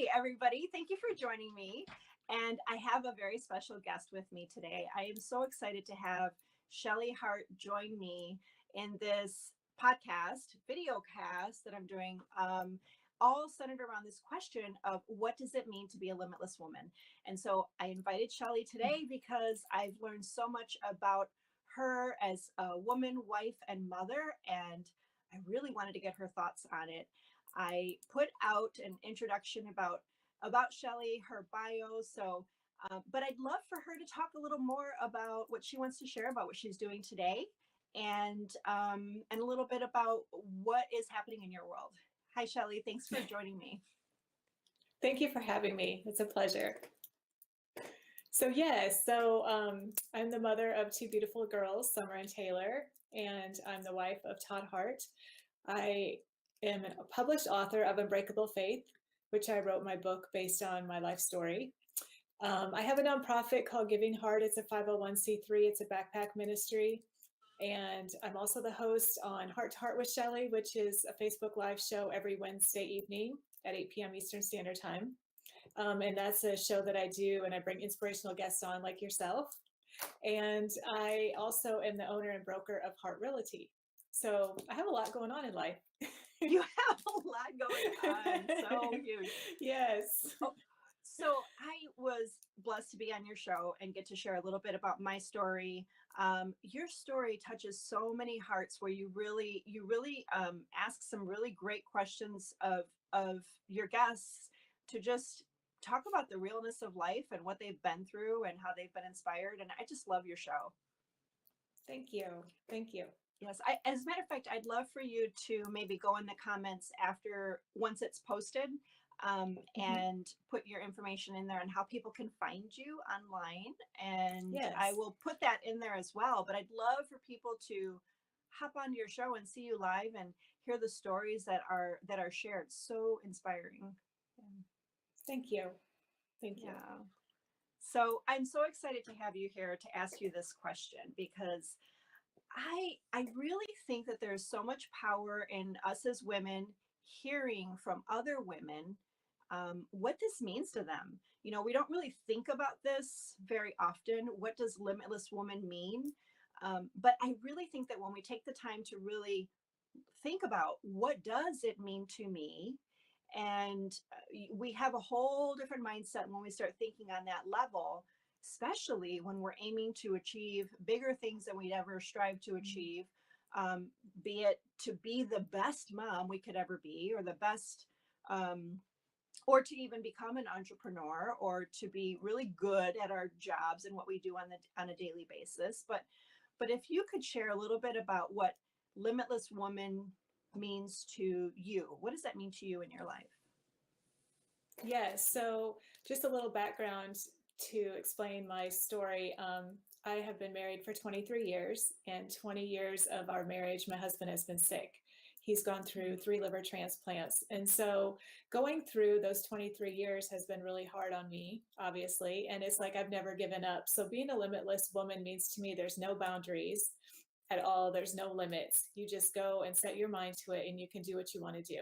Hey, everybody. Thank you for joining me. And I have a very special guest with me today. I am so excited to have Shelly Hart join me in this podcast, video cast that I'm doing, all centered around this question of what does it mean to be a limitless woman? And so I invited Shelly today because I've learned so much about her as a woman, wife, and mother. And I really wanted to get her thoughts on it. I put out an introduction about Shelly, her bio. So, but I'd love for her to talk a little more about what she wants to share about what she's doing today, and a little bit about what is happening in your world. Hi, Shelly. Thanks for joining me. Thank you for having me. It's a pleasure. So I'm the mother of two beautiful girls, Summer and Taylor, and I'm the wife of Todd Hart. I am a published author of Unbreakable Faith, which I wrote my book based on my life story. I have a nonprofit called Giving Heart. It's a 501c3. It's a backpack ministry. And I'm also the host on Heart to Heart with Shelly, which is a Facebook Live show every Wednesday evening at 8 p.m. Eastern Standard Time. And that's a show that I do, and I bring inspirational guests on like yourself. And I also am the owner and broker of Heart Realty. So I have a lot going on in life. You have a lot going on. So huge. Yes. Oh, so I was blessed to be on your show and get to share a little bit about my story. Your story touches so many hearts where you really ask some really great questions of your guests to just talk about the realness of life and what they've been through and how they've been inspired. And I just love your show. Thank you. Thank you. Yes. As a matter of fact, I'd love for you to maybe go in the comments once it's posted, and put your information in there and how people can find you online. And Yes. I will put that in there as well. But I'd love for people to hop onto your show and see you live and hear the stories that are shared. So inspiring. Thank you. Thank you. Yeah. So I'm so excited to have you here to ask you this question, because I really think that there's so much power in us as women hearing from other women, what this means to them. You know, we don't really think about this very often. What does limitless woman mean? But I really think that when we take the time to really think about what does it mean to me, and we have a whole different mindset when we start thinking on that level, especially when we're aiming to achieve bigger things than we'd ever strive to achieve, be it to be the best mom we could ever be, or the best, or to even become an entrepreneur, or to be really good at our jobs and what we do on a daily basis. But if you could share a little bit about what limitless woman means to you, what does that mean to you in your life? Yes. So just a little background to explain my story. I have been married for 23 years, and 20 years of our marriage, my husband has been sick. He's gone through 3 liver transplants. And so going through those 23 years has been really hard on me, obviously. And it's like I've never given up. So being a limitless woman means to me there's no boundaries at all. There's no limits. You just go and set your mind to it, and you can do what you want to do.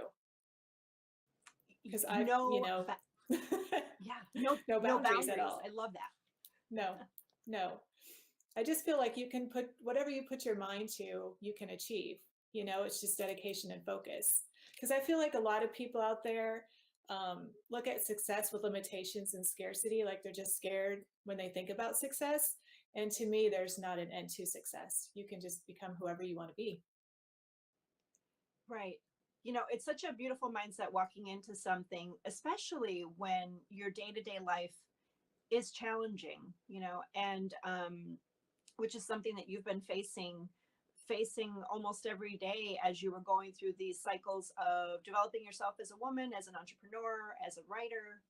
Because I've, yeah, no boundaries at all. I love that. No. I just feel like you can put whatever you put your mind to, you can achieve. You know, it's just dedication and focus. Because I feel like a lot of people out there look at success with limitations and scarcity, like they're just scared when they think about success. And to me, there's not an end to success. You can just become whoever you want to be. Right. You know, it's such a beautiful mindset walking into something, especially when your day-to-day life is challenging, you know, and which is something that you've been facing almost every day as you were going through these cycles of developing yourself as a woman, as an entrepreneur, as a writer.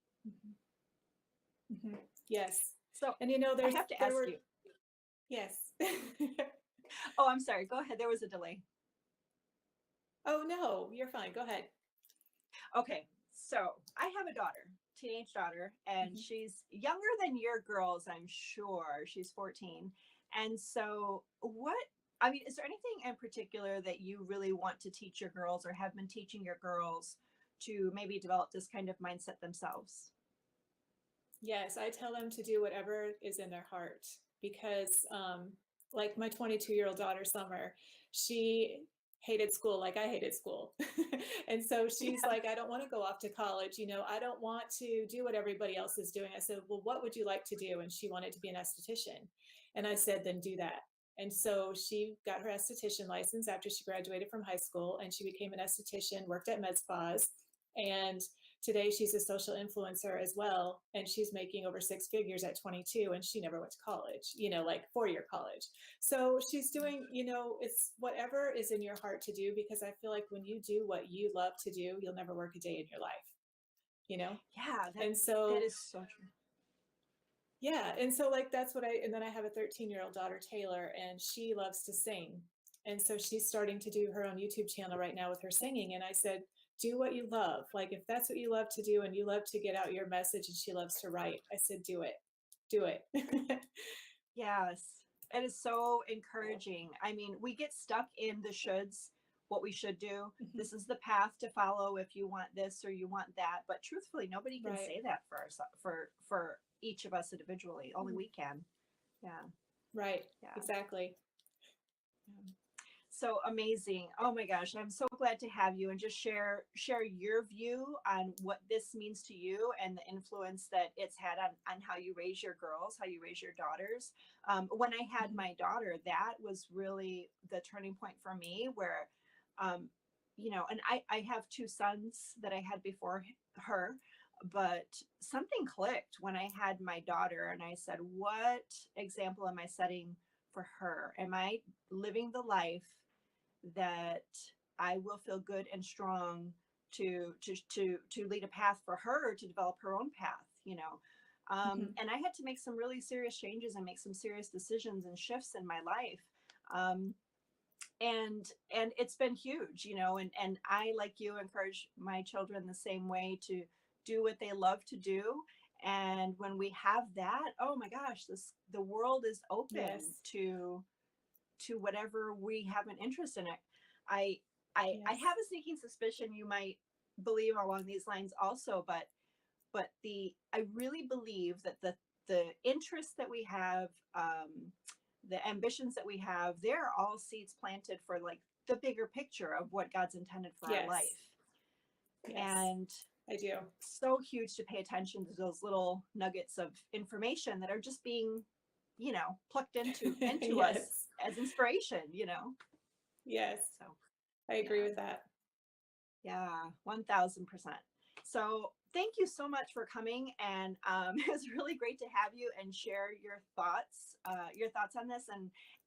Mm-hmm. Yes. So, and you know, I have to ask you. Yes. Oh, I'm sorry. Go ahead. There was a delay. Oh, no, you're fine. Go ahead. Okay. So I have a daughter, teenage daughter, and she's younger than your girls, I'm sure. She's 14. And so is there anything in particular that you really want to teach your girls, or have been teaching your girls, to maybe develop this kind of mindset themselves? Yes, I tell them to do whatever is in their heart because, like my 22-year-old daughter, Summer, she hated school like I hated school. And so she's Yeah. like, I don't want to go off to college. I don't want to do what everybody else is doing. I said, well, what would you like to do? And she wanted to be an esthetician. And I said, then do that. And so she got her esthetician license after she graduated from high school, and she became an esthetician, worked at med spas. And today she's a social influencer as well, and she's making over six figures at 22, and she never went to college, like 4-year college. So she's doing, it's whatever is in your heart to do, because I feel like when you do what you love to do, you'll never work a day in your life, you know? Yeah, And that so is so true. yeah, and so like that's what and then I have a 13-year-old daughter, Taylor, and she loves to sing. And so she's starting to do her own YouTube channel right now with her singing. And I said, do what you love. Like if that's what you love to do and you love to get out your message, and she loves to write, I said, do it. Do it. Yes, it is so encouraging. I mean, we get stuck in the shoulds, what we should do. This is the path to follow if you want this or you want that. But truthfully, nobody can Right. say that for us, for each of us individually. Only we can. Yeah, Right. yeah. Exactly. Yeah. So amazing. Oh my gosh, I'm so glad to have you and just share your view on what this means to you and the influence that it's had on how you raise your girls, how you raise your daughters. When I had my daughter, that was really the turning point for me where, and I have two sons that I had before her, but something clicked when I had my daughter and I said, what example am I setting for her? Am I living the life that I will feel good and strong to lead a path for her to develop her own path? And I had to make some really serious changes and make some serious decisions and shifts in my life. Um, and it's been huge. And I, like you, encourage my children the same way to do what they love to do. And when we have that, oh my gosh, the world is open Yes. to whatever we have an interest in it. I Yes. have a sneaking suspicion you might believe along these lines also, but I really believe that the interests that we have, the ambitions that we have, they're all seeds planted for like the bigger picture of what God's intended for our Yes. life. Yes. And I do. so huge to pay attention to those little nuggets of information that are just being, plucked into us Yes. as inspiration. Yes. So I agree yeah. with that. Yeah, 1000%. So thank you so much for coming. And it was really great to have you and share your thoughts on this.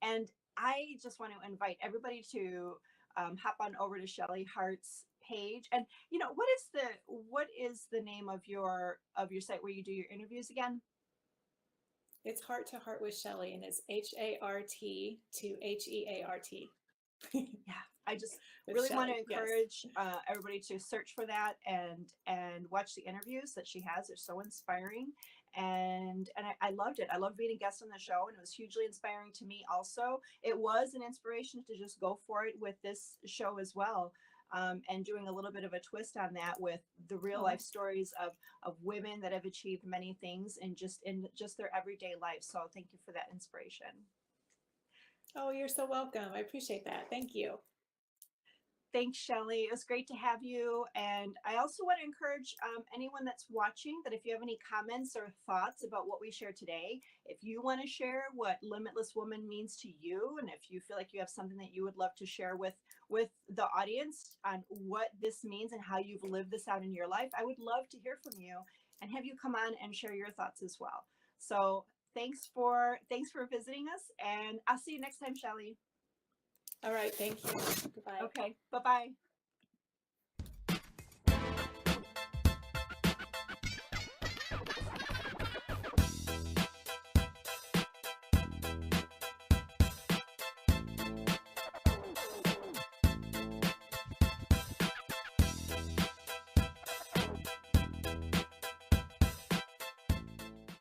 And I just want to invite everybody to hop on over to Shelly Hart's page. And what is the name of your site where you do your interviews again? It's Heart to Heart with Shelly, and it's HART to HEART. Yeah, I just With really want to Shelly. Yes. encourage everybody to search for that and watch the interviews that she has. They're so inspiring, and I loved it. I loved being a guest on the show, and it was hugely inspiring to me. Also, it was an inspiration to just go for it with this show as well. And doing a little bit of a twist on that with the real life stories of women that have achieved many things in just their everyday life. So thank you for that inspiration. Oh, you're so welcome. I appreciate that. Thank you. Thanks, Shelly. It was great to have you. And I also want to encourage anyone that's watching that if you have any comments or thoughts about what we shared today, if you want to share what Limitless Woman means to you, and if you feel like you have something that you would love to share with the audience on what this means and how you've lived this out in your life, I would love to hear from you and have you come on and share your thoughts as well. So thanks for visiting us, and I'll see you next time, Shelly. All right. Thank you. Goodbye. Okay. Bye-bye.